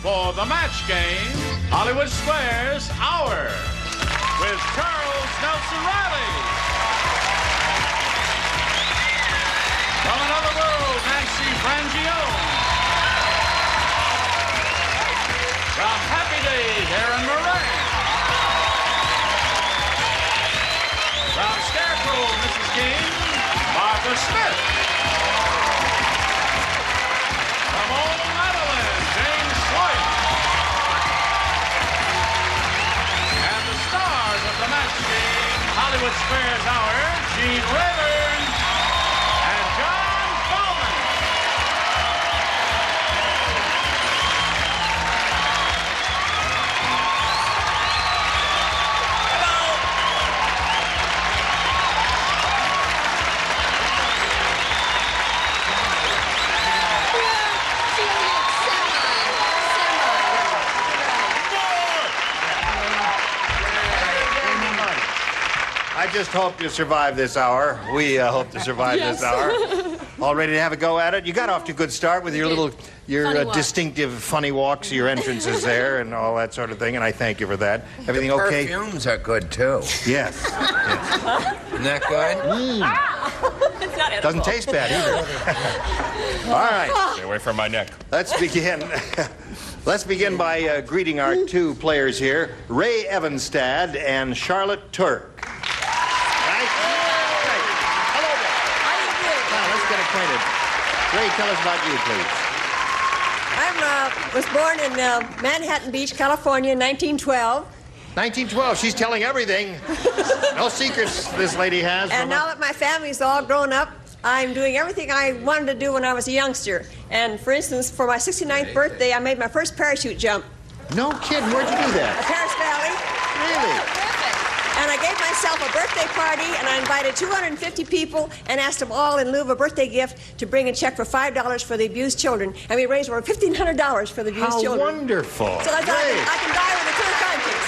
for the match game, Hollywood Squares Hour, with Charles Nelson Riley. From another world, Nancy Frangione. From Happy Days, Aaron Moran. From Scarecrow, Mrs. King, Martha Smith. From Old Madeline, James Floyd. And the stars of the match game, Hollywood Squares Hour, Gene Rayburn and John Fallman. I just hope you survive this hour. We hope to survive this hour. All ready to have a go at it? You got off to a good start with your distinctive funny walks, your entrances there, and all that sort of thing, and I thank you for that. Everything the okay? Perfumes are good, too. Yes. Isn't that good? It's not edible. Doesn't taste bad either. All right. Stay away from my neck. Let's begin. Let's begin by greeting our two players here, Ray Evanstad and Charlotte Turk. Right? Hello there. Now, let's get acquainted. Ray, tell us about you, please. I was born in Manhattan Beach, California in 1912. 1912. She's telling everything. No secrets this lady has. And now that my family's all grown up, I'm doing everything I wanted to do when I was a youngster. And for instance, for my 69th birthday, I made my first parachute jump. No kidding. Where'd you do that? Paris Valley. Really? And I gave myself a birthday party, and I invited 250 people and asked them all in lieu of a birthday gift to bring a check for $5 for the abused children. And we raised over $1,500 for the abused children. How wonderful. So I thought I can die with a clear conscience.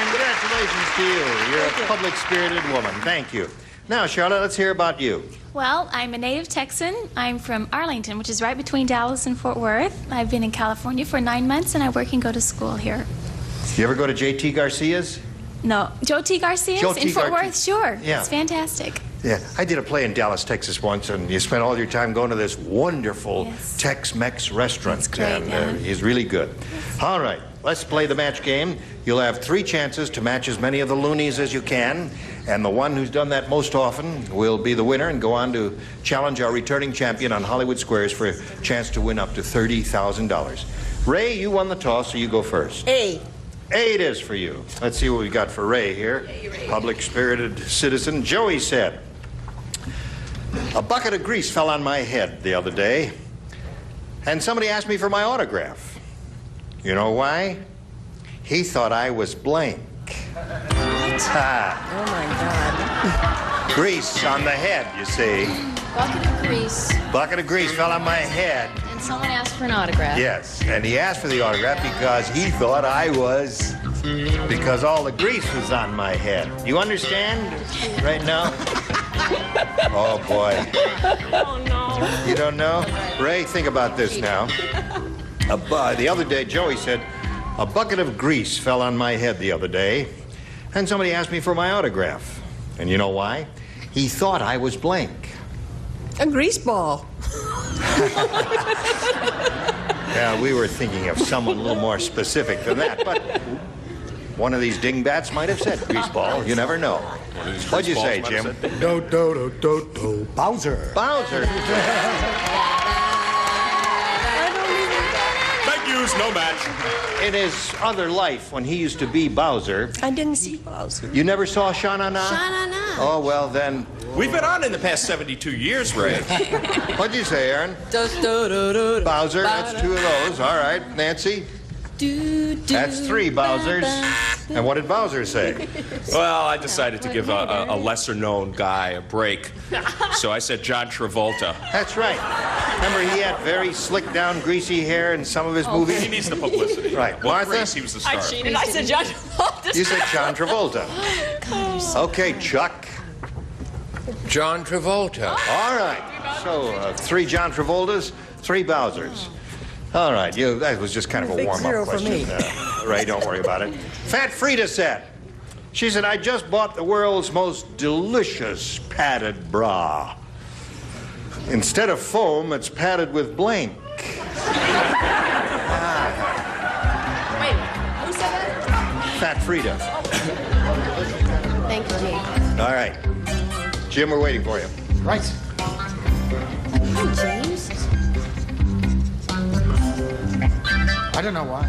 Congratulations to you. You're a public-spirited woman. Thank you. Now, Charlotte, let's hear about you. Well, I'm a native Texan. I'm from Arlington, which is right between Dallas and Fort Worth. I've been in California for 9 months, and I work and go to school here. You ever go to J.T. Garcia's? No. Joe T. Garcia's Joe T. in Fort Garcia. Worth? Sure. Yeah. It's fantastic. Yeah, I did a play in Dallas, Texas once, and you spent all your time going to this wonderful Yes. Tex-Mex restaurant. That's great, and yeah. he's really good. All right, let's play the match game. You'll have 3 chances to match as many of the loonies as you can, and the one who's done that most often will be the winner and go on to challenge our returning champion on Hollywood Squares for a chance to win up to $30,000. Ray, you won the toss, so you go first. A. A it is for you. Let's see what we got for Ray here. Public-spirited citizen. Joey said, a bucket of grease fell on my head the other day, and somebody asked me for my autograph. You know why? He thought I was blank. Oh, my God. Grease on the head, you see. Bucket of grease, Bucket of grease fell on my head. and someone asked for an autograph. Yes, and he asked for the autograph because he thought I was, because all the grease was on my head. You understand right now? Oh, boy. Oh, no. You don't know? Ray, think about this now. The other day, Joey said, a bucket of grease fell on my head the other day, and somebody asked me for my autograph. And you know why? He thought I was blank. A grease ball. Yeah, we were thinking of someone a little more specific than that, but one of these dingbats might have said grease ball. You never know. What'd you say, Jim? Bowser. Bowser. Thank yous, no match. In his other life, when he used to be Bowser, I didn't see Bowser. you never saw Sha-Na-Na? Sha-Na-Na. Oh, well, then, We've been on in the past 72 years, Ray. what'd you say, Aaron? Bowser, that's 2 of those. All right, Nancy? That's 3 Bowsers. And what did Bowser say? Well, I decided to give a lesser-known guy a break, so I said John Travolta. That's right. Remember, he had very slick down, greasy hair in some of his He movies? needs the publicity. Right. Well, Martha? Grace, he was the star. I said John Travolta. You said John Travolta. Okay, Chuck. John Travolta. All right. So, 3 John Travoltas, 3 Bowsers. All right, that was just kind of a Big zero warm-up for me. question. Ray, don't worry about it. Fat Frida said, she said, I just bought the world's most delicious padded bra. Instead of foam, it's padded with blank. Wait, who said that? Fat Frida. Thank you, Jane. All right. Jim, we're waiting for you. Right. Hi, James. I don't know why.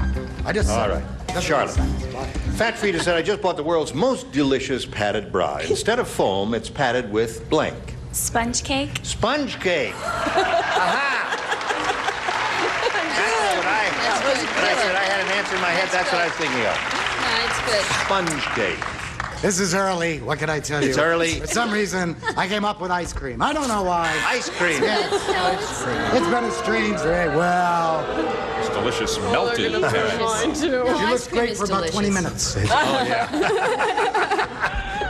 I just All said right. it. Doesn't Charlotte. make sense. Fat Frida said, I just bought the world's most delicious padded bra. Instead of foam, it's padded with blank. Sponge cake. Sponge cake. Aha! That's what I said I had an answer in my head. That's what I was thinking of. No, it's good. Sponge cake. This is early. What can I tell you? It's early. For some reason, I came up with ice cream. I don't know why. Ice cream. Yes, ice cream. It's been a strange day. Well, It's delicious melted. she looks great for about 20 minutes. Oh, yeah.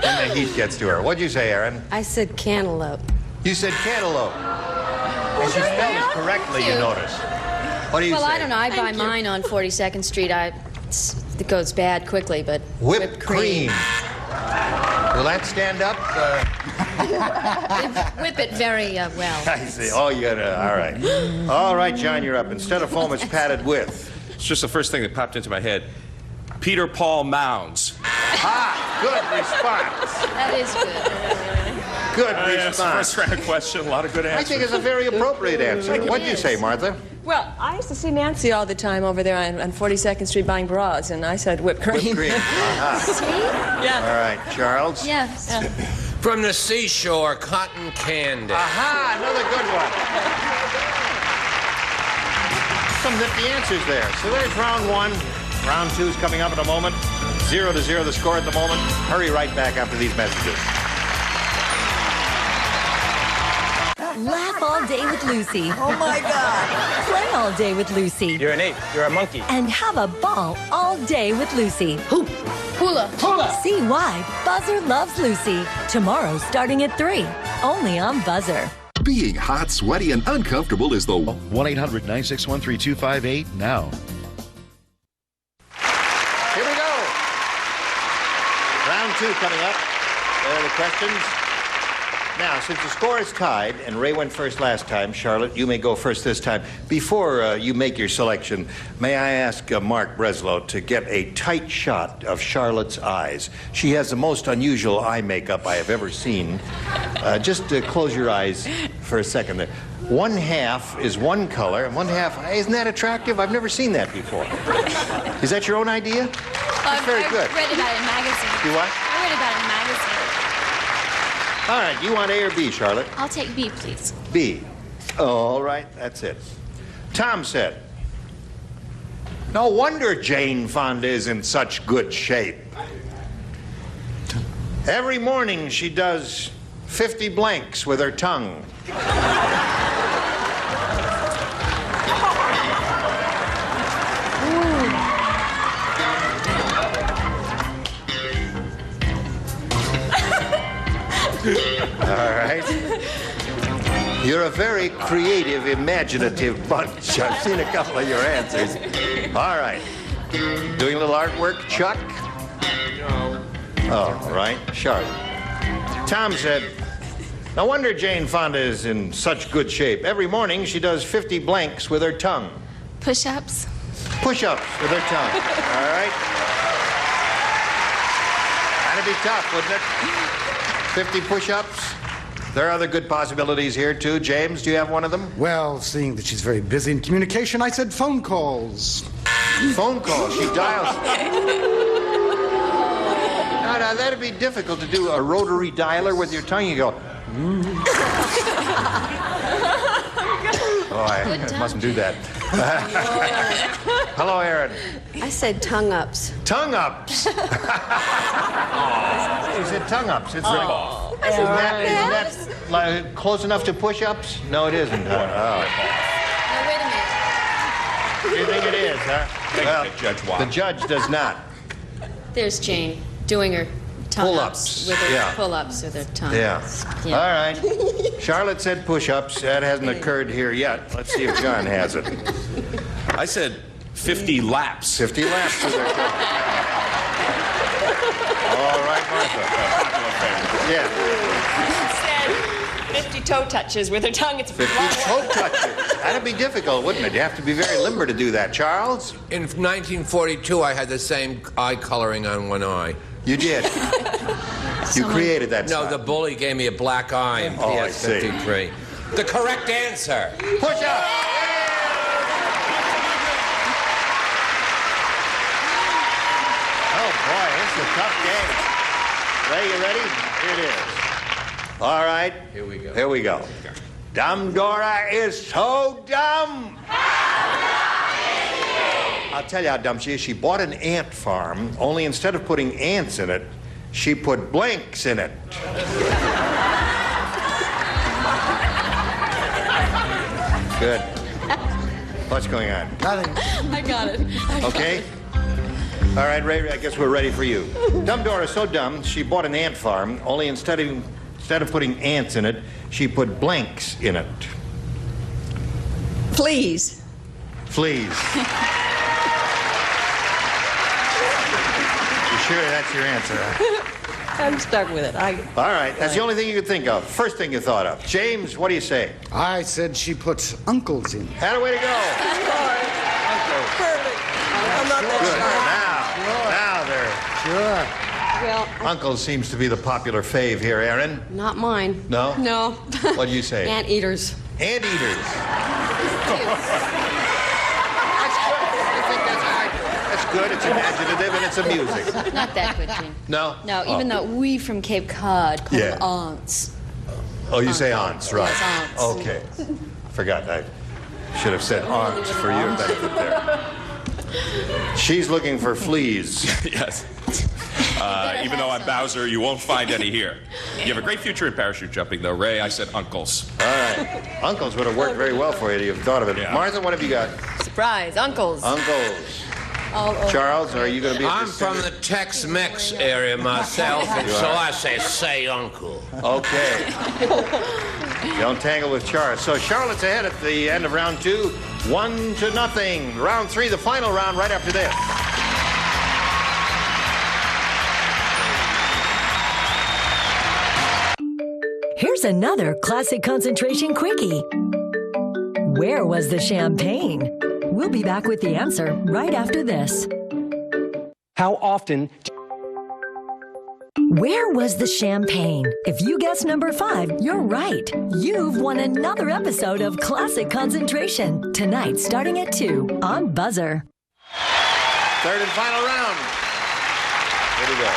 And the heat gets to her. What'd you say, Aaron? I said cantaloupe. You said cantaloupe. And she spelled it correctly, you notice. What do you say? Well, I don't know. I buy mine on 42nd Street. It goes bad quickly, but Whipped cream. Will that stand up? Whip it very well. I see. Oh, you gotta. All right. All right, John, you're up. Instead of foam, it's padded with. It's just the first thing that popped into my head. Peter Paul Mounds. Good response. That is good. Good Yes, response. first round question, a lot of good I answers. think it's a very appropriate answer. What'd you say, Martha? Well, I used to see Nancy all the time over there on 42nd Street buying bras, and I said whipped cream. Whipped cream. Uh-huh. Yeah. All right, Charles. Yes. From the seashore, cotton candy. Aha, another good one. Some nifty answers there. So there's round one. Round two's coming up in a moment. 0-0 the score at the moment. Hurry right back after these messages. Laugh all day with Lucy. Oh, my God. Play all day with Lucy. You're an ape. You're a monkey. And have a ball all day with Lucy. Hula. See why Buzzer loves Lucy. Tomorrow starting at 3. Only on Buzzer. Being hot, sweaty, and uncomfortable is the 1-800-961-3258 now. Here we go. Round two coming up. There are the questions. Now, since the score is tied, and Ray went first last time, Charlotte, you may go first this time. Before you make your selection, may I ask Mark Breslow to get a tight shot of Charlotte's eyes? She has the most unusual eye makeup I have ever seen. Just close your eyes for a second there. One half is one color, and one half, isn't that attractive? I've never seen that before. Is that your own idea? That's very good. I read about it in a magazine. You what? I read about it in a magazine. All right, you want A or B, Charlotte? I'll take B, please. B. All right, that's it. Tom said, no wonder Jane Fonda is in such good shape. Every morning she does 50 blanks with her tongue. All right. You're a very creative, imaginative bunch. I've seen a couple of your answers. All right. Doing a little artwork, Chuck? No. All right. Charlotte. Tom said, no wonder Jane Fonda is in such good shape. Every morning she does 50 blanks with her tongue. Push-ups. Push-ups with her tongue. All right. That'd be tough, wouldn't it? 50 push-ups. There are other good possibilities here, too. James, do you have one of them? Well, seeing that she's very busy in communication, I said phone calls. Phone calls. She dials. Now, that'd be difficult to do a rotary dialer with your tongue. You go. Oh, I mustn't do that. Hello, Aaron. I said tongue-ups. Tongue-ups. You said tongue-ups. It's isn't that like, close enough to push-ups? No, it isn't. Now, wait a minute. You think it is, huh? Well, the judge won. The judge does not. There's Jane doing her Pull-ups. with her Yeah. pull-ups with her tongue. Yeah. All right. Charlotte said push-ups. That hasn't occurred here yet. Let's see if John has it. I said 50 laps. 50 laps to their toe. All right, Martha. Yeah. Said 50 toe touches with her tongue. It's 50 toe touches. That'd be difficult, wouldn't it? You have to be very limber to do that. Charles? In 1942, I had the same eye coloring on one eye. You did. You created that No, style. the bully gave me a black eye in Oh, I see. PS53. The correct answer. Push up. Oh, boy, this is a tough game. Ray, you ready? Here it is. All right. Here we go. Here we go. Dumb Dora is so dumb. I'll tell you how dumb she is. She bought an ant farm, only instead of putting ants in it, she put blanks in it. Good. What's going on? Nothing. I got it. Okay? All right, Ray, I guess we're ready for you. Dumb Dora is so dumb, she bought an ant farm, only instead of putting ants in it, she put blanks in it. Please. Fleas. You sure that's your answer, huh? I'm stuck with it. All right, that's the only thing you could think of. First thing you thought of. James, what do you say? I said she puts uncles in. Had a way to go. Perfect. I'm not Good. that Now they're... Well, Uncle seems to be the popular fave here, Aaron. not mine. No? No. What'd you say? Anteaters. Anteaters. That's good. It's imaginative and it's amusing. Not that good, Gene. No? No, even though we from Cape Cod call them aunts. Oh, you say aunts, right? Yes, aunts. Okay. Forgot. I should have said aunts for your benefit there. She's looking for fleas. Yes. Even though I'm Bowser, you won't find any here. You have a great future in parachute jumping, though. Ray, I said uncles. All right. Uncles would have worked very well for you if you've thought of it. Yeah. Martha, what have you got? Surprise, uncles. Uncles. All over. Charles, are you going to be... I'm from the Tex-Mex area myself, and so I say uncle. Okay. Don't tangle with Charles. So Charlotte's ahead at the end of round 2, 1-0. Round 3, the final round, right after this. Here's another classic concentration quickie. Where was the champagne? We'll be back with the answer right after this. How often... Where was the champagne? If you guess number 5, you're right. You've won another episode of Classic Concentration. Tonight, starting at 2 on Buzzer. Third and final round. Here we go.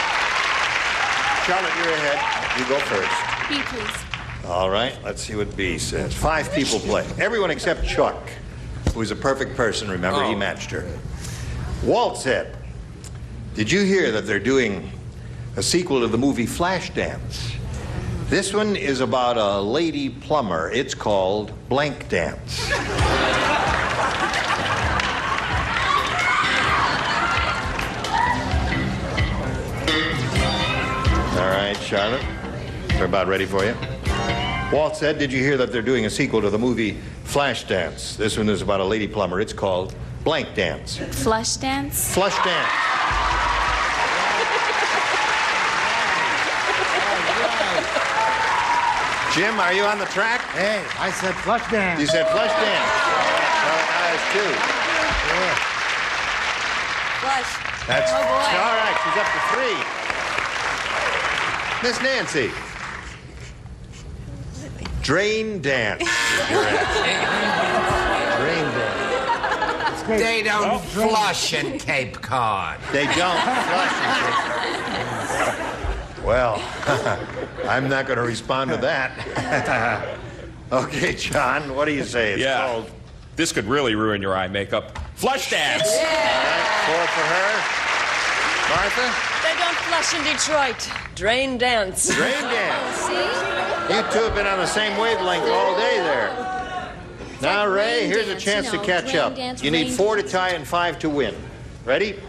Charlotte, you're ahead. You go first. B, please. All right, let's see what B says. 5 people play. Everyone except Chuck, who's a perfect person. Remember, he matched her. Walt said, did you hear that they're doing a sequel to the movie Flashdance? This one is about a lady plumber. It's called Blank Dance. All right, Charlotte, they're about ready for you. Walt said, did you hear that they're doing a sequel to the movie Flashdance? This one is about a lady plumber. It's called Blank Dance. Flush dance. Flush Dance. Jim, are you on the track? Hey, I said flush dance. You said Flush Dance. Well, that is 2. Flush. That's Oh, boy. all right. She's up to 3. Miss Nancy. Drain dance. You're at. Drain dance. They don't flush in Cape Cod. They don't flush. Well, I'm not going to respond to that. Okay, John, what do you say? It's called... This could really ruin your eye makeup. Flush dance. All right, 4 for her. Martha? They don't flush in Detroit. Drain dance. Drain dance. See? You two have been on the same wavelength all day there. Now, Ray, here's a chance to catch up. You need 4 to tie and 5 to win. Ready?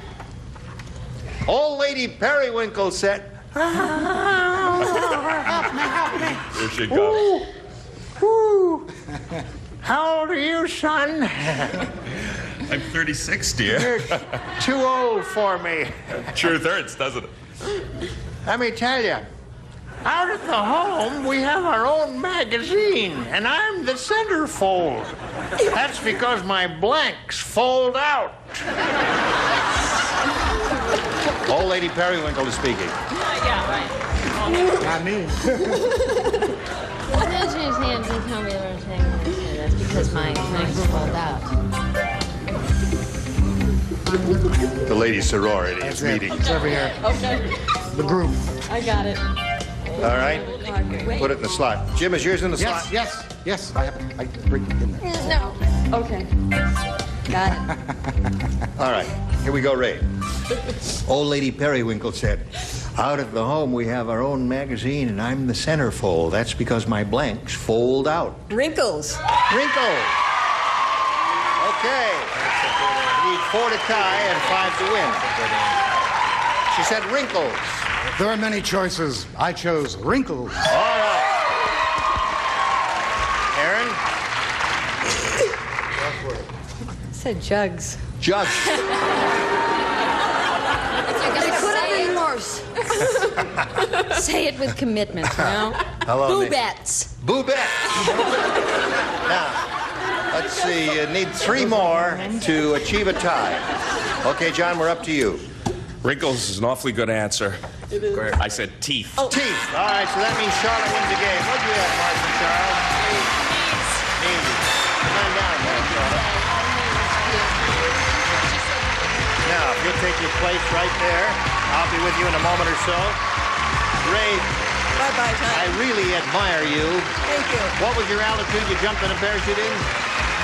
Old Lady Periwinkle said... Here she comes. Ooh. How old are you, son? I'm 36, dear. You're too old for me. Truth hurts, doesn't it? Let me tell you, out at the home, we have our own magazine, and I'm the centerfold. That's because my blanks fold out. Old Lady Periwinkle is speaking. Yeah, right. Not me. Imagine his hands and tell me the thing. That's because my legs fold out. The lady sorority is meeting. It's over here. Okay. The group. I got it. All right. Put it in the slot. Jim, is yours in the slot? Yes. I bring it in there. No. Okay. Got it. All right. Here we go, Ray. Old Lady Periwinkle said, out at the home, we have our own magazine, and I'm the centerfold. That's because my blanks fold out. Wrinkles. Wrinkles. Okay. You need 4 to tie and 5 to win. She said wrinkles. There are many choices. I chose wrinkles. All right. Aaron? I said jugs. Jugs. It could have been worse. Say it with commitment, you know? Hello, Nick. Boobettes. Boobettes. Now, let's see. You need 3 more to achieve a tie. Okay, John, we're up to you. Wrinkles is an awfully good answer. It is. I said teeth. Oh. Teeth. All right, so that means Charlotte wins the game. What'd you have, Martin Charles? Knees. Come on down there, Charlotte. Now, if you'll take your place right there, I'll be with you in a moment or so. Ray. Bye-bye, Tom. I really admire you. Thank you. What was your altitude you jumped in a parachute in?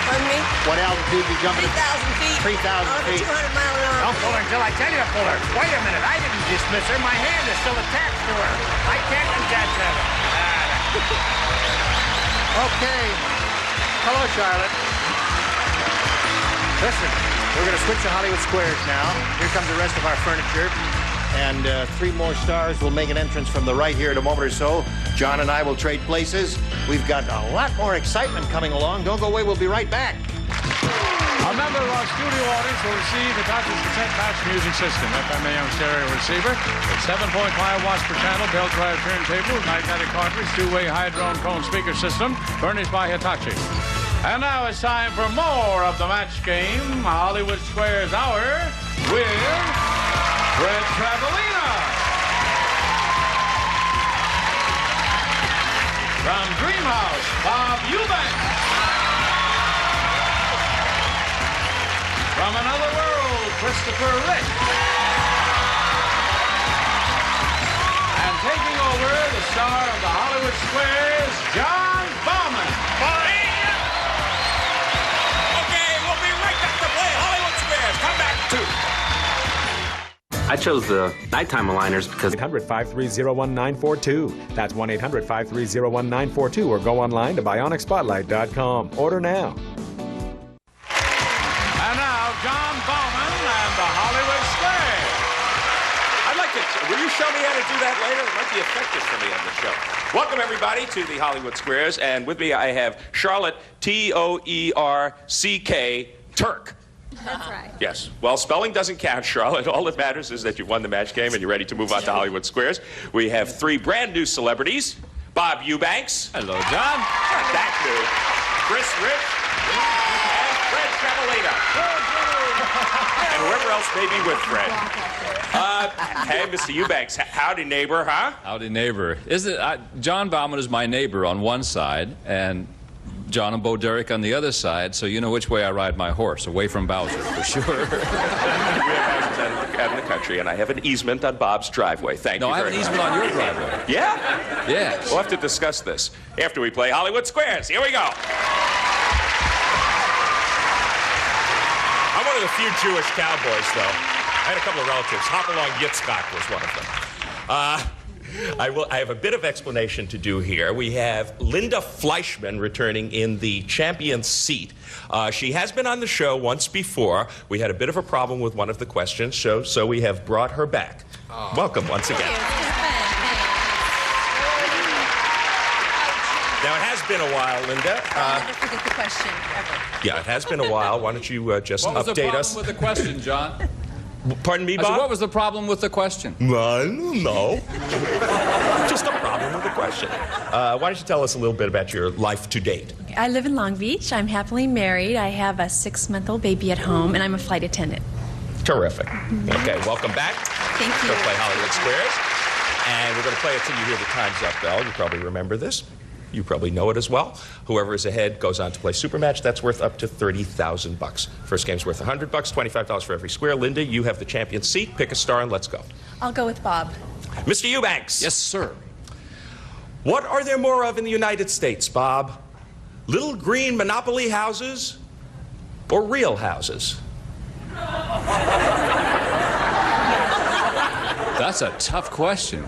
Pardon me? What altitude you jumped in? 3,000 feet. 3,000 feet. 200-mile-an-hour. Don't pull her until I tell you to pull her. Wait a minute. I didn't dismiss her. My hand is still attached to her. I can't attach her. Okay. Hello, Charlotte. Listen, we're going to switch to Hollywood Squares now. Here comes the rest of our furniture. And 3 more stars will make an entrance from the right here in a moment or so. John and I will trade places. We've got a lot more excitement coming along. Don't go away. We'll be right back. A member of our studio audience will receive the Dodgers cassette patch music system, FM/AM stereo receiver, 7.5 watts per channel, belt drive turntable, magnetic cartridge, 2-way hydrone cone speaker system, furnished by Hitachi. And now it's time for more of the match game, Hollywood Squares Hour, with Fred Travelina. From Dreamhouse, Bob Eubanks. From another world, Christopher Rich. And taking over, the star of the Hollywood Squares, John Bauman. Okay, we'll be right back to play Hollywood Squares. Come back to. I chose the nighttime aligners because 800-530-1942. That's 1-800-530-1942 or go online to BionicSpotlight.com. Order now. And now, John Bauman and the Hollywood Squares. I'd like to. Will you show me how to do that later? It might be effective for me on the show. Welcome, everybody, to the Hollywood Squares. And with me, I have Charlotte, T-O-E-R-C-K, Turk. That's right. Yes. Well, spelling doesn't count, Charlotte. All that matters is that you've won the match game and you're ready to move on to Hollywood Squares. We have 3 brand new celebrities. Bob Eubanks. Hello, John. Not that new. Chris Rich. And Fred Travelina. And whoever else may be with Fred. Hey, Mr. Eubanks. Howdy, neighbor, huh? Howdy, neighbor. John Bauman is my neighbor on one side, and John and Bo Derek on the other side, so you know which way I ride my horse, away from Bowser, for sure. We have houses out in the country, and I have an easement on Bob's driveway. Thank you No, I have very an easement much. on your driveway. Yeah? Yes. We'll have to discuss this after we play Hollywood Squares. Here we go. I'm one of the few Jewish cowboys, though. I had a couple of relatives. Hopalong Yitzchak was one of them. I have a bit of explanation to do here. We have Linda Fleischman returning in the champion's seat. She has been on the show once before. We had a bit of a problem with one of the questions, so we have brought her back. Oh. Welcome once again. Now, it has been a while, Linda. I'll never forget the question, ever. Yeah, it has been a while. Why don't you just What was the update problem us? with the question, John? Pardon me, I Bob? said, what was the problem with the question? I don't know. Just a problem with the question. Why don't you tell us a little bit about your life to date? I live in Long Beach. I'm happily married. I have a 6-month-old baby at home, and I'm a flight attendant. Terrific. Okay, welcome back. Thank you. We're going to play Hollywood Squares. And we're going to play it till you hear the Time's Up bell. You probably remember this. You probably know it as well. Whoever is ahead goes on to play Supermatch. That's worth up to $30,000. First game's worth $100, $25 for every square. Linda, you have the champion seat. Pick a star and let's go. I'll go with Bob. Mr. Eubanks. Yes, sir. What are there more of in the United States, Bob? Little green monopoly houses or real houses? That's a tough question.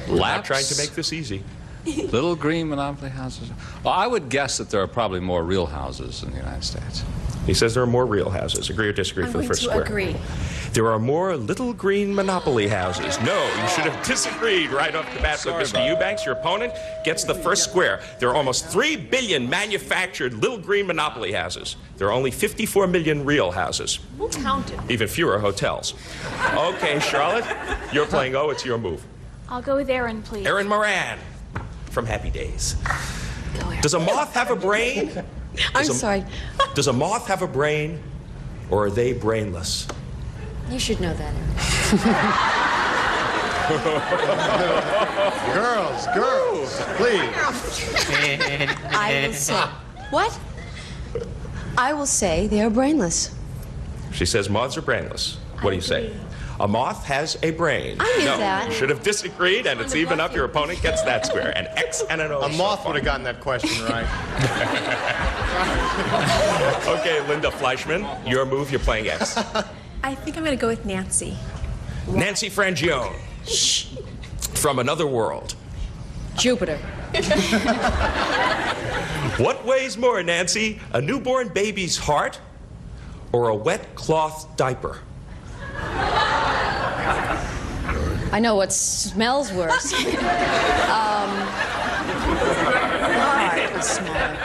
We're not trying to make this easy. Little green monopoly houses. Well, I would guess that there are probably more real houses in the United States. He says there are more real houses. Agree or disagree for the first square? Agree. There are more little green monopoly houses. No, you should have disagreed right off the bat with Mr. Eubanks. Your opponent gets the first square. There are almost 3 billion manufactured little green monopoly houses. There are only 54 million real houses. Who counted? Even fewer hotels. Okay, Charlotte, you're playing O. It's your move. I'll go with Aaron, please. Aaron Moran from Happy Days. Does a moth have a brain? I'm sorry. Does a moth have a brain, or are they brainless? You should know that, Aaron. Girls, please. I will say. What? I will say they are brainless. She says moths are brainless. What do you say? A moth has a brain. I knew no, that. You should have disagreed, and it's even up. Your opponent gets that square. An X and an O. A moth would have gotten that question right. Okay, Linda Fleischman, your move. You're playing X. I think I'm going to go with Nancy. Nancy Frangione. From another world. Jupiter. What weighs more, Nancy? A newborn baby's heart or a wet cloth diaper? I know what smells worse. The heart is smaller.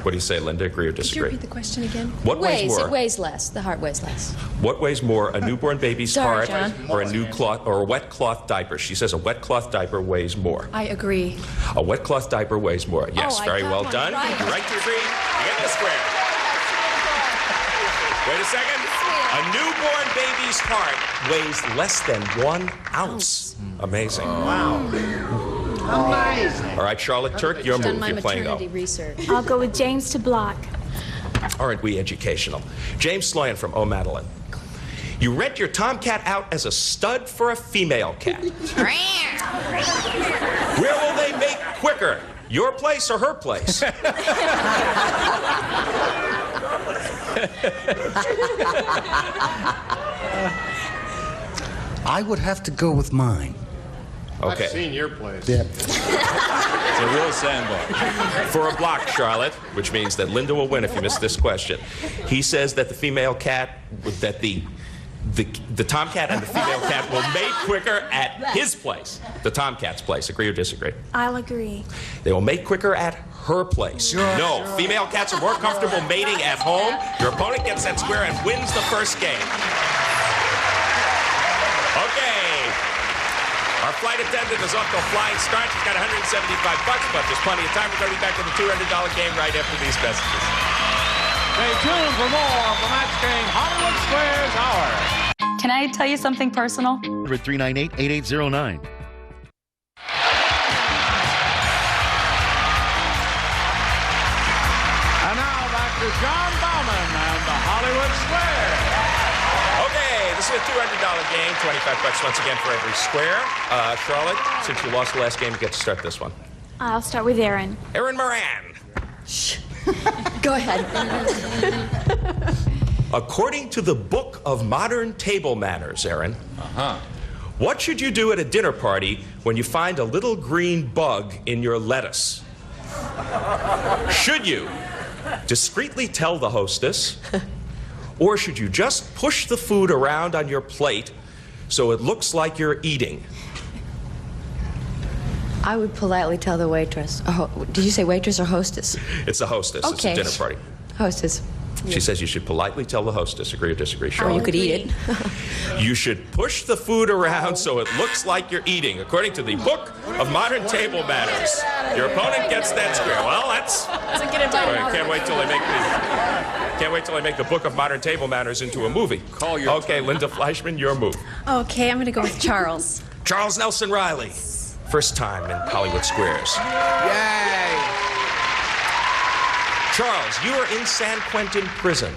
What do you say, Linda? Agree or Could you disagree? repeat the question again? What weighs more? It weighs less. The heart weighs less. What weighs more, a newborn baby's Sorry, heart John. or a wet cloth diaper? She says a wet cloth diaper weighs more. I agree. A wet cloth diaper weighs more. Yes, I very got well one done. right. You're right to agree. You get the square. Wait a second. A newborn baby's heart weighs less than 1 ounce. Amazing. Wow. Amazing. All right, Charlotte Turk, your I've done move. my You're playing maternity O. research. I'll go with James to block. Aren't we educational? James Sloyan from O'Madeline. You rent your tomcat out as a stud for a female cat. Where will they make quicker? Your place or her place? I would have to go with mine. Okay. I've seen your place. Yeah. It's a real sandbar. For a block, Charlotte, which means that Linda will win if you miss this question. He says that the female cat, that the tomcat and the female cat will mate quicker at his place, the tomcat's place. Agree or disagree? I'll agree. They will mate quicker at her place. No, female cats are more comfortable mating at home. Your opponent gets that square and wins the first game. Okay. Our flight attendant is off to a flying start. She's got $175, but there's plenty of time. We're going to be back with the $200 game right after these messages. Stay tuned for more of the match game Hollywood Squares Hour. Can I tell you something personal? 398-8809. And now back to John Bauman and the Hollywood Squares. Okay, this is a $200 game, $25 once again for every square. Charlotte, since you lost the last game, you get to start this one. I'll start with Aaron. Aaron Moran. Go ahead. According to the Book of Modern Table Manners, Aaron, what should you do at a dinner party when you find a little green bug in your lettuce? Should you discreetly tell the hostess, or should you just push the food around on your plate so it looks like you're eating? I would politely tell the waitress. Did you say waitress or hostess? It's a hostess. Okay. It's a dinner party. Hostess. She says you should politely tell the hostess. Agree or disagree, Charlotte? Or you could eat it. You should push the food around so it looks like you're eating, according to the Book of Modern Table Manners. Your opponent gets that square. Well, that's... Can't wait till I make the Book of Modern Table Manners into a movie. Okay, Linda Fleischman, your move. Okay, I'm going to go with Charles. Charles Nelson Riley. First time in Hollywood Squares. Yay! Charles, you are in San Quentin prison.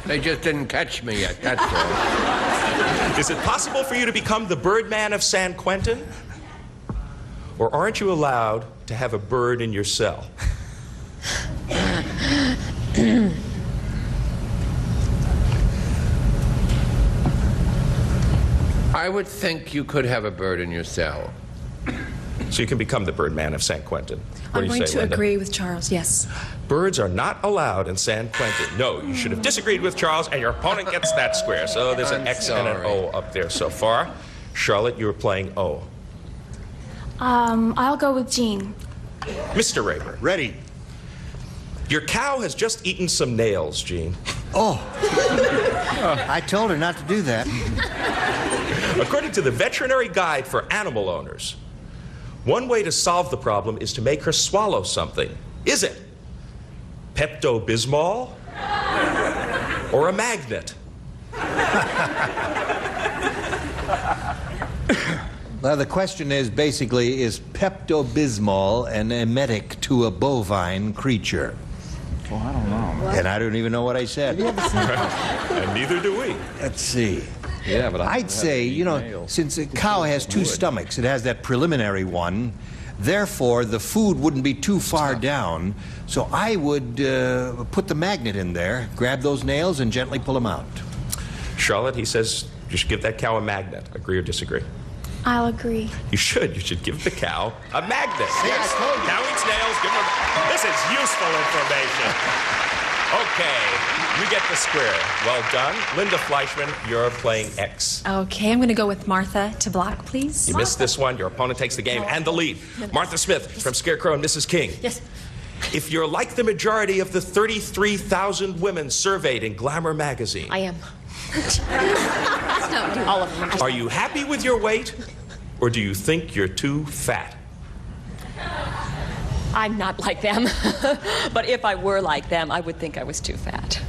They just didn't catch me yet, that's all. Is it possible for you to become the Birdman of San Quentin? Or aren't you allowed to have a bird in your cell? I would think you could have a bird in your cell. So you can become the Birdman of San Quentin. What I'm do you going say, to Linda? agree with Charles, yes. Birds are not allowed in San Quentin. No, you should have disagreed with Charles, and your opponent gets that square. So there's an X and an O up there so far. Charlotte, you were playing O. I'll go with Jean. Mr. Raber. Ready. Your cow has just eaten some nails, Gene. Oh. I told her not to do that. According to the Veterinary Guide for Animal Owners, one way to solve the problem is to make her swallow something. Is it Pepto-Bismol or a magnet? Well, the question is basically, is Pepto-Bismol an emetic to a bovine creature? Well, I don't know. And I don't even know what I said. And neither do we. Let's see. Yeah, but I'd say, you know, since a cow has two stomachs, it has that preliminary one, therefore the food wouldn't be too far down, so I would put the magnet in there, grab those nails, and gently pull them out. Charlotte, he says you should give that cow a magnet. Agree or disagree? I'll agree. You should. You should give the cow a magnet. Yes. Cow eats nails. Give her... This is useful information. Okay, you get the square. Well done. Linda Fleischman, you're playing X. Okay, I'm going to go with Martha to block, please. You missed this one. Your opponent takes the game and the lead. Martha Smith from Scarecrow and Mrs. King. Yes. If you're like the majority of the 33,000 women surveyed in Glamour magazine, I am. all of them. Are you happy with your weight, or do you think you're too fat? I'm not like them. But if I were like them, I would think I was too fat.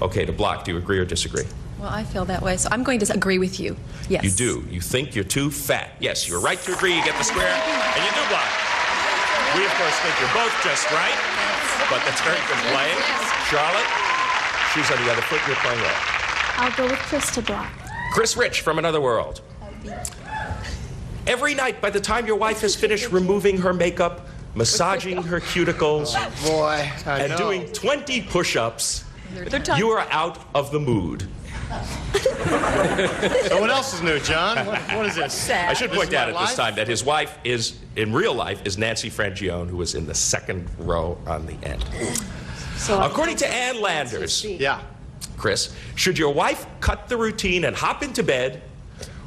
Okay, to block, do you agree or disagree? Well, I feel that way, so I'm going to agree with you. Yes. You do. You think you're too fat. Yes, you're right to agree. You get the square, and you do block. We, of course, think you're both just right, but that's very good playing. Charlotte, she's on the other foot. You're playing right. I'll go with Chris to block. Chris Rich from Another World. Every night, by the time your wife has finished removing her makeup, massaging her cuticles, and doing 20 push-ups, you are out of the mood. So what else is new, John? What is this? I should point out at this life? time that his wife is, in real life, is Nancy Frangione, who is in the second row on the end. According to Ann Landers, Chris, should your wife cut the routine and hop into bed,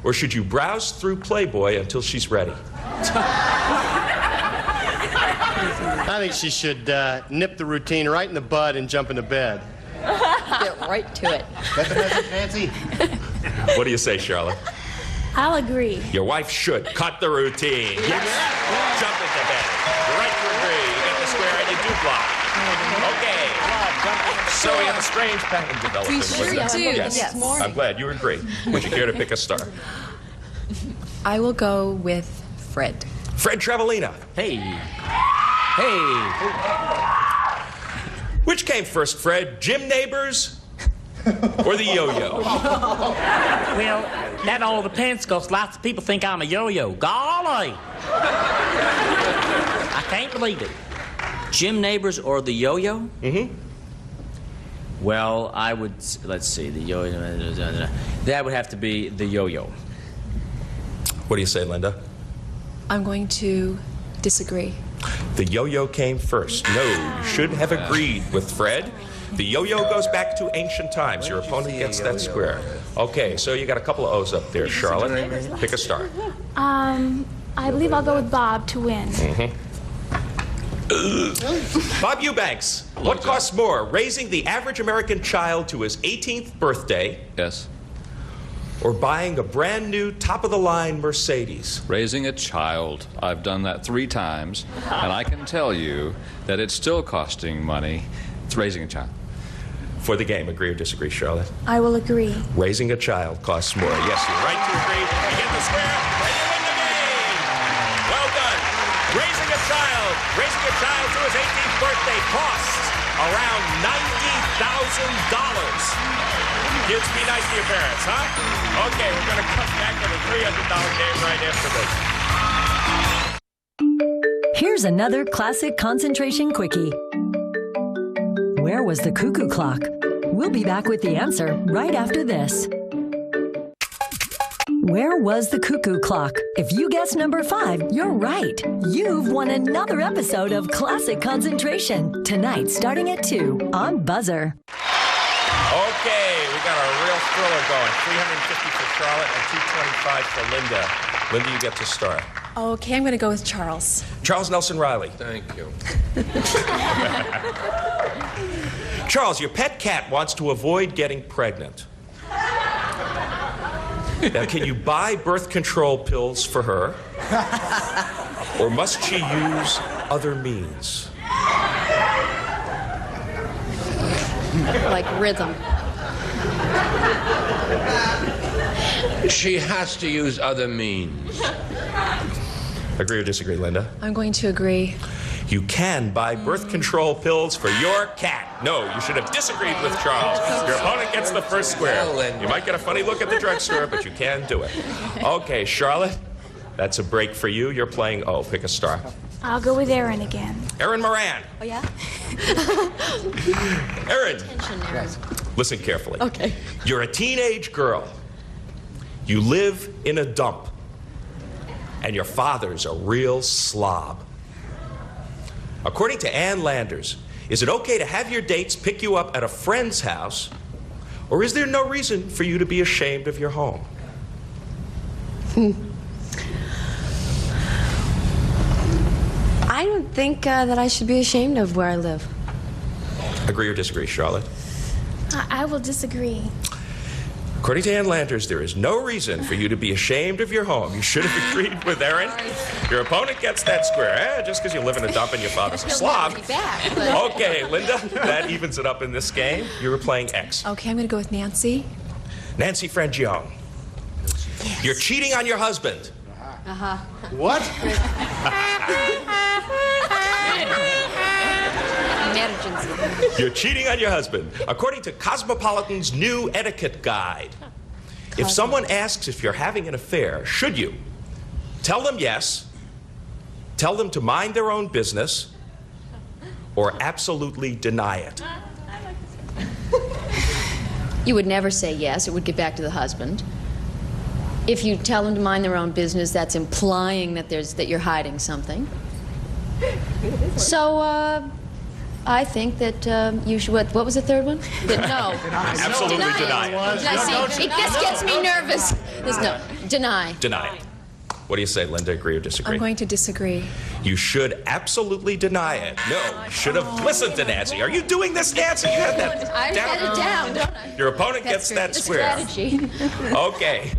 or should you browse through Playboy until she's ready? I think she should nip the routine right in the bud and jump into bed. Get right to it. That's the message, Nancy? What do you say, Charlotte? I'll agree. Your wife should cut the routine. Yes. Jump into bed. You're right to agree. You get the square and you do block. Okay. So we have a strange pattern developing. We sure do. Yes. I'm glad you agree. Would you care to pick a star? I will go with Fred. Fred Travelina. Hey. Hey. Which came first, Fred? Jim Neighbors or the yo-yo? Well, that all depends, because lots of people think I'm a yo-yo. Golly! I can't believe it. Jim Neighbors or the yo-yo? Mm-hmm. Well, I would, let's see, the yo-yo, that would have to be the yo-yo. What do you say, Linda? I'm going to disagree. The yo-yo came first. No, you should have agreed with Fred. The yo-yo goes back to ancient times. Your opponent gets that square. Okay, so you got a couple of O's up there, Charlotte. Pick a star. I believe I'll go with Bob to win. Bob Eubanks, what costs more, raising the average American child to his 18th birthday? Yes. Or buying a brand new top-of-the-line Mercedes? Raising a child. I've done that 3 times, and I can tell you that it's still costing money. It's raising a child. For the game, agree or disagree, Charlotte? I will agree. Raising a child costs more. Yes, you're right to agree. You get the square, and you win the game. Well done. Raising a child to his 18th birthday costs around $90,000. Kids, be nice to your parents, huh? Okay, we're going to come back with a $300 game right after this. Here's another classic concentration quickie. Where was the cuckoo clock? We'll be back with the answer right after this. Where was the cuckoo clock? If you guess number 5, you're right. You've won another episode of Classic Concentration. Tonight, starting at 2 on Buzzer. Okay, we got a real thriller going. $350 for Charlotte and $225 for Linda. Linda, you get to start. Okay, I'm going to go with Charles. Charles Nelson Riley. Thank you. Charles, your pet cat wants to avoid getting pregnant. Now, can you buy birth control pills for her? Or must she use other means? Like rhythm. She has to use other means. Agree or disagree, Linda? I'm going to agree. You can buy birth control pills for your cat. No, you should have disagreed with Charles. Your opponent gets the first square. You might get a funny look at the drugstore, but you can do it. Okay, Charlotte, that's a break for you. You're playing O. Pick a star. I'll go with Aaron again. Aaron Moran. Oh, yeah? Aaron, listen carefully. Okay. You're a teenage girl. You live in a dump. And your father's a real slob. According to Ann Landers, is it okay to have your dates pick you up at a friend's house, or is there no reason for you to be ashamed of your home? I don't think that I should be ashamed of where I live. Agree or disagree, Charlotte? I will disagree. According to Ann Landers, there is no reason for you to be ashamed of your home. You should have agreed with Aaron. Your opponent gets that square, just because you live in a dump and your father's a slob. Okay, Linda, that evens it up in this game. You were playing X. Okay, I'm going to go with Nancy. Nancy Frangione. Yes. You're cheating on your husband. Uh-huh. What? You're cheating on your husband. According to Cosmopolitan's new etiquette guide, if someone asks if you're having an affair, should you tell them yes, tell them to mind their own business, or absolutely deny it? You would never say yes. It would get back to the husband. If you tell them to mind their own business, that's implying that you're hiding something. So, I think that you should. What was the third one? No. Absolutely deny it. See, this gets me nervous. Deny. Deny it. What do you say, Linda? Agree or disagree? I'm going to disagree. You should absolutely deny it. No, you should have listened to Nancy. Are you doing this, Nancy? You had that I had it down, don't I? Your opponent gets that square. Strategy. Okay.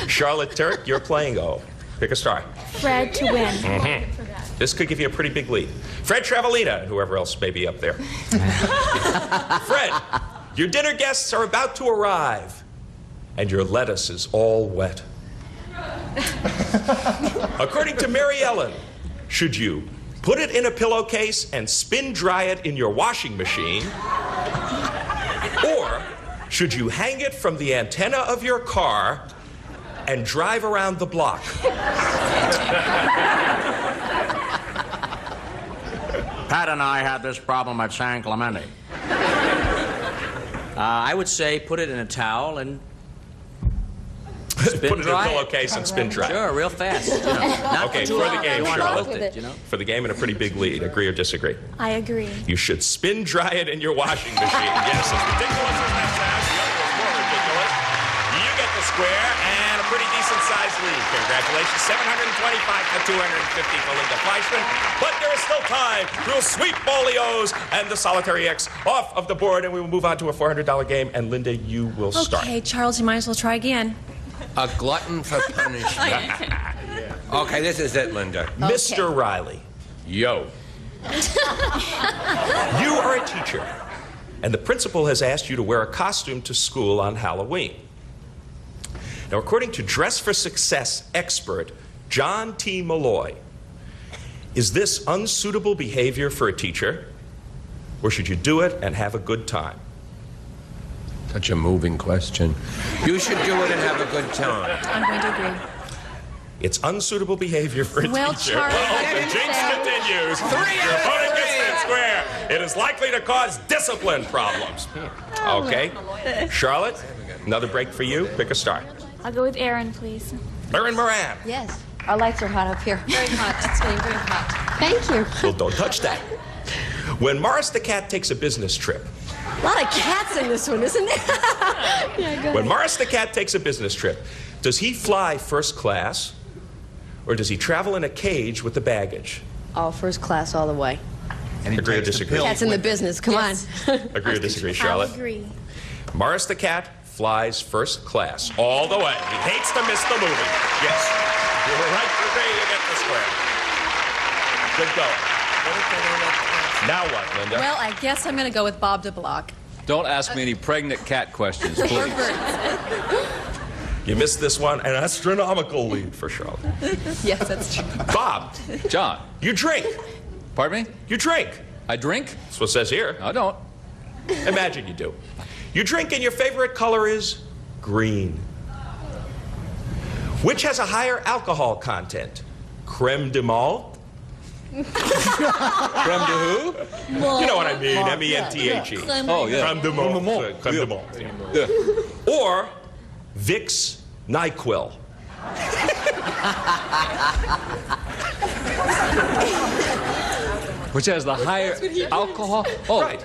Charlotte Turk, you're playing O. Pick a star. Fred to win. Mm-hmm. This could give you a pretty big lead. Fred Travelina, and whoever else may be up there. Fred, your dinner guests are about to arrive, and your lettuce is all wet. According to Mary Ellen, should you put it in a pillowcase and spin dry it in your washing machine, or should you hang it from the antenna of your car and drive around the block? Pat and I had this problem at San Clemente. I would say put it in a towel and spin put it in a pillowcase and spin dry. Sure, real fast. You know. Okay, for the game, Charlotte. For the game and a pretty big lead. Agree or disagree? I agree. You should spin dry it in your washing machine. Yes, as ridiculous as that sounds, the other is more ridiculous. You get the square and a pretty decent-sized lead. Congratulations, 725 to 250 for Linda Fleischman. But there is still time. We'll sweep all the O's and the solitary X off of the board, and we will move on to a $400 game. And Linda, you will start. Okay, Charles, you might as well try again. A glutton for punishment. Okay, this is it, Linda. Okay. Mr. Riley. Yo. You are a teacher, and the principal has asked you to wear a costume to school on Halloween. Now, according to Dress for Success expert John T. Malloy, is this unsuitable behavior for a teacher, or should you do it and have a good time? Such a moving question. You should do it and have a good time. I'm going to agree. It's unsuitable behavior for a Well, teacher. Charlie, Well, the jinx continues. Your opponent gets that square. It is likely to cause discipline problems. Okay. Charlotte, another break for you. Pick a star. I'll go with Aaron, please. Aaron Moran. Yes. Our lights are hot up here. Very hot. It's getting very hot. Thank you. Well, don't touch that. When Morris the cat takes a business trip. A lot of cats in this one, isn't there? Yeah, go When ahead. Morris the cat takes a business trip, does he fly first class, or does he travel in a cage with the baggage? Oh, first class all the way. Agree or disagree? Cats in the business. Come on. Agree or disagree, Charlotte? I'll agree. Morris the cat flies first class all the way. He hates to miss the movie. Yes. You were right to agree. You get the square. Good going. Now what, Linda? Well, I guess I'm going to go with Bob DeBlock. Don't ask me any pregnant cat questions, Or please. birds. You missed this one, an astronomical lead for Charlotte. Yes, that's true. Bob. John. You drink. Pardon me? You drink. I drink? That's what it says here. I don't. Imagine you do. You drink and your favorite color is green. Which has a higher alcohol content? Creme de malt? Creme de who? You know what I mean, M-E-N-T-H-E. Oh, yeah. Creme de malt. Creme de malt. Yeah. Or Vicks NyQuil. Which has the higher alcohol? Oh, Right.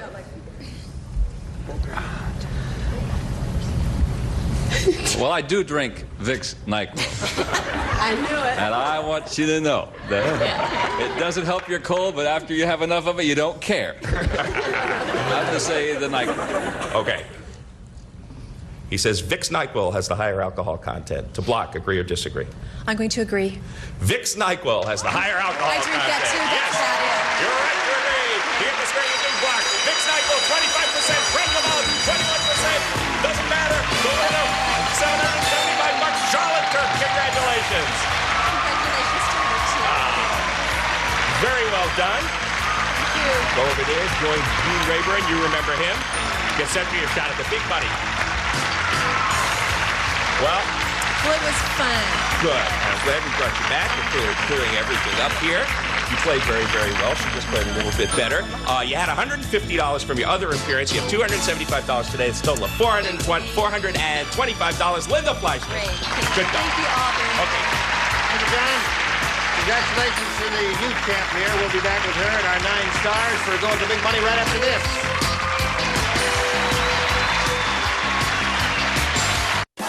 Well, I do drink Vicks NyQuil. I knew it. And I want you to know that it doesn't help your cold, but after you have enough of it, you don't care. I'm going to say the NyQuil. Okay. He says Vicks NyQuil has the higher alcohol content. To block, agree or disagree? I'm going to agree. Vicks NyQuil has the higher alcohol I drink content. that too. Yes. That's about it. You're right to agree. Here the square is block. Vicks NyQuil, 25%. Creme de malt, 21%. Doesn't matter. The winner, $775. Charlotte Kirk, congratulations. Congratulations to you, too. Very well done. Thank you. Go over there, join Gene Rayburn. You remember him. Get set for your shot at the big money. Well, Well, it was fun. good. I'm glad we brought you back. We're clearing everything up here. You played very, very well. She just played a little bit better. You had $150 from your other appearance. You have $275 today. It's a total of $425. Linda Fleischman. Great. Good job. Thank you all very much. Okay. Thank you, John. Congratulations to the new champ here. We'll be back with her and our 9 stars for going to big money right after this.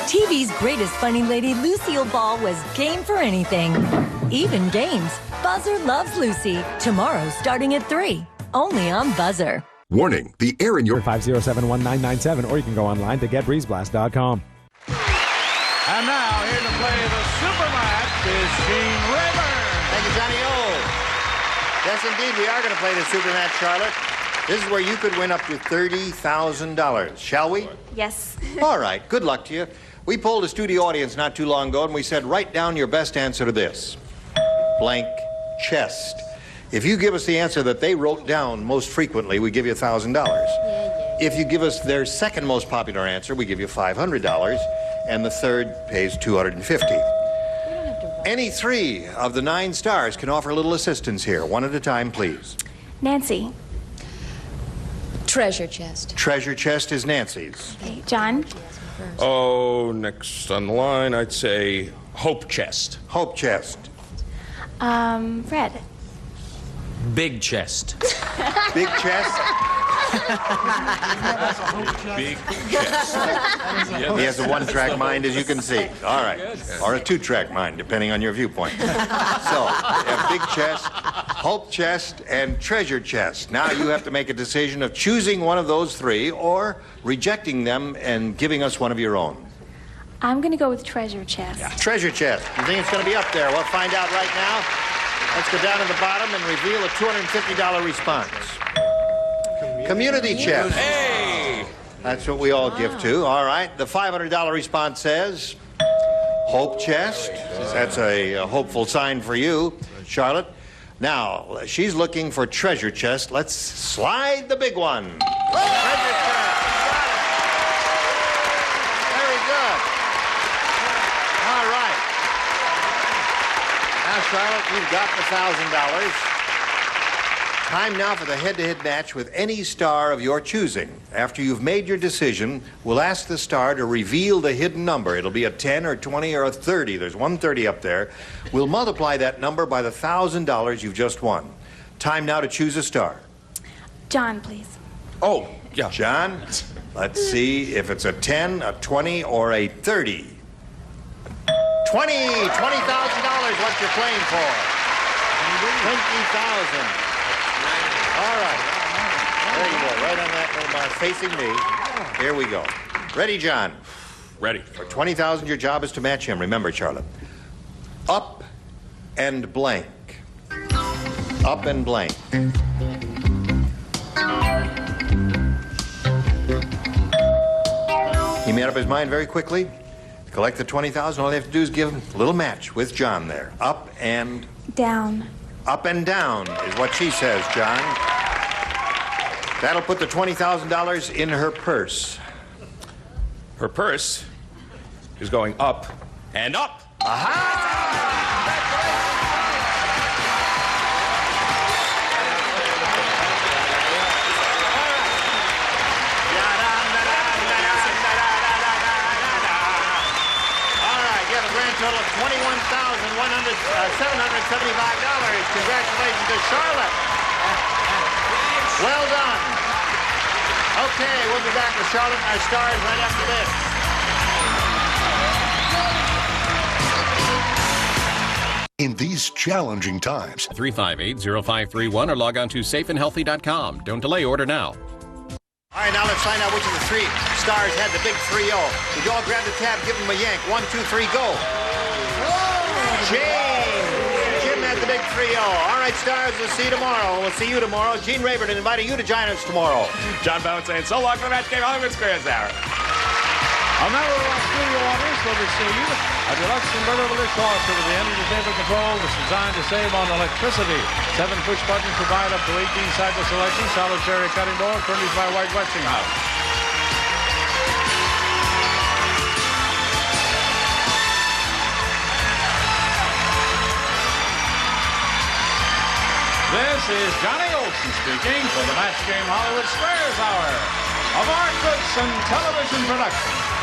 TV's greatest funny lady, Lucille Ball, was game for anything. Even games. Buzzer loves Lucy. Tomorrow starting at 3. Only on Buzzer. Warning, the air in your 507-1997, or you can go online to getbreezeblast.com. And now, here to play the super match is Gene Rayburn. Thank you, Johnny O. Yes, indeed, we are going to play the super match, Charlotte. This is where you could win up to $30,000. Shall we? Yes. All right, good luck to you. We polled a studio audience not too long ago, and we said, write down your best answer to this. Blank chest. If you give us the answer that they wrote down most frequently, we give you $1,000. If you give us their second most popular answer, we give you $500, and the third pays $250. Any 3 of the 9 stars can offer a little assistance here. One at a time, please. Nancy. Treasure chest. Treasure chest is Nancy's. Okay. John. Oh, next on the line, I'd say Hope Chest. Hope chest. Fred. Big chest. Big chest? Big chest. He has a one-track mind, as you can see. All right. Or a two-track mind, depending on your viewpoint. So, you have big chest, hope chest, and treasure chest. Now you have to make a decision of choosing one of those three or rejecting them and giving us one of your own. I'm going to go with treasure chest. Treasure chest. You think it's going to be up there? We'll find out right now. Let's go down to the bottom and reveal a $250 response. Community chest. Hey! That's what we all give to. All right. The $500 response says hope chest. That's a hopeful sign for you, Charlotte. Now, she's looking for treasure chest. Let's slide the big one. Treasure chest. Very good. All right. Now, Charlotte, you've got the $1,000. Time now for the head-to-head match with any star of your choosing. After you've made your decision, we'll ask the star to reveal the hidden number. It'll be a 10 or 20 or a 30. There's 130 up there. We'll multiply that number by the $1,000 you've just won. Time now to choose a star. John, please. Oh, yeah. John, let's see if it's a 10, a 20, or a 30. 20! $20,000, what you're playing for. 20,000. All right. There you go. Right on that little bar, facing me. Here we go. Ready, John? Ready. For 20,000, your job is to match him. Remember, Charlotte. Up and blank. Up and blank. He made up his mind very quickly. Collect the 20,000. All you have to do is give him a little match with John there. Up and down. Up and down is what she says, John. That'll put the $20,000 in her purse. Her purse is going up and up. Total of $21,775. Congratulations to Charlotte. Well done. Okay, we'll be back with Charlotte and our stars right after this. In these challenging times, 358-0531 or log on to safeandhealthy.com. Don't delay, order now. All right, now let's find out which of the three stars had the big 3-0. Would you all grab the tab, give them a yank. 1, 2, 3, go. Jim had the big 3-0. All right, stars, we'll see you tomorrow. We'll see you tomorrow. Gene Rayburn inviting you to join us tomorrow. John Bowman saying so long for the match game Hollywood Squares Hour. A member of our studio audience will receive a deluxe convertible dishwasher with the energy saving control that's designed to save on electricity. 7 push buttons provide up to 18 cycle selection, solid cherry cutting board furnished by White Westinghouse. This is Johnny Olson speaking for the Match Game Hollywood Squares Hour of our Goodson Television production.